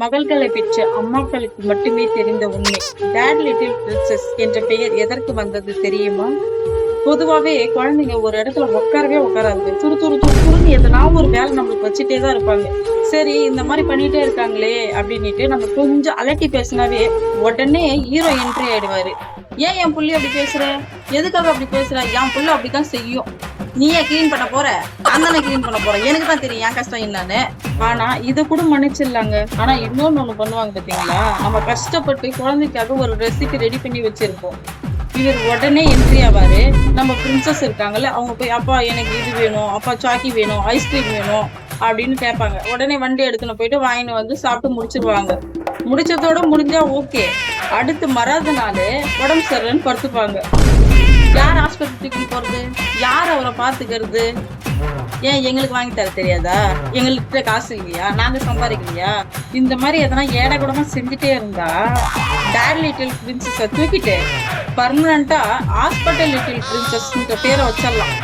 மகள்களை பெற்ற அம்மாக்களுக்கு மட்டுமே தெரிந்த உண்மை. டேட் லிட்டில் பிரின்சஸ் என்ற பெயர் எதற்கு வந்தது தெரியுமா? பொதுவாவே குழந்தைங்க ஒரு இடத்துல உட்காரவே உட்காராது. துரு துரு துருன்னு எதனா ஒரு வேலை நம்மளுக்கு வச்சுட்டே தான் இருப்பாங்க. சரி, இந்த மாதிரி பண்ணிட்டே இருக்காங்களே அப்படின்னுட்டு நம்ம கொஞ்சம் அலட்டி பேசினாவே உடனே ஹீரோ என்ட்ரி ஆயிடுவாரு. ஏன் என் புள்ளி அப்படி பேசுற, எதுக்காக அப்படி பேசுற, என் புள்ள அப்படித்தான் செய்யும், நீயே கிளீன் பண்ண போற, நான் தானே கிளீன் பண்ண போறேன், எனக்கு தான் தெரியும் என் கஷ்டம் என்னன்னு. ஆனா இத கூட மன்னிச்சிடலாங்க. ஆனா இன்னொன்னு பண்ணுவாங்க பாத்தீங்களா, நம்ம கஷ்டப்பட்டு குழந்தைக்காக ஒரு ரெசிபி ரெடி பண்ணி வச்சிருப்போம். இவர் உடனே என்ட்ரி ஆவாரு. நம்ம பிரின்சஸ் இருக்காங்கல்ல, அவங்க போய் அப்பா எனக்கு இது வேணும், அப்பா சாக்கி வேணும், ஐஸ்கிரீம் வேணும் அப்படின்னு கேட்பாங்க. உடனே வண்டி எடுத்துன்னு போயிட்டு வாங்கின்னு வந்து சாப்பிட்டு முடிச்சிருவாங்க. முடிச்சதோட முடிஞ்சா ஓகே. அடுத்து மறாத நாள் உடம்பு சரியில்லைன்னு படுத்துப்பாங்க. யார் ஆஸ்பத்திரிக்கு போறது, யார் அவரை பாத்துக்கிறது? ஏன் எங்களுக்கு வாங்கி தர தெரியாதா, எங்கள்கிட்ட காசு இல்லையா, நாங்க சம்பாதிக்கலையா? இந்த மாதிரி எதனா ஏடகூடமா செஞ்சுட்டே இருந்தா டேட் லிட்டில் பிரின்சஸை தூக்கிட்டு பர்மனண்டா ஹாஸ்பிட்டல் லிட்டில் பிரின்சஸ் பேரை வச்சிடலாம்.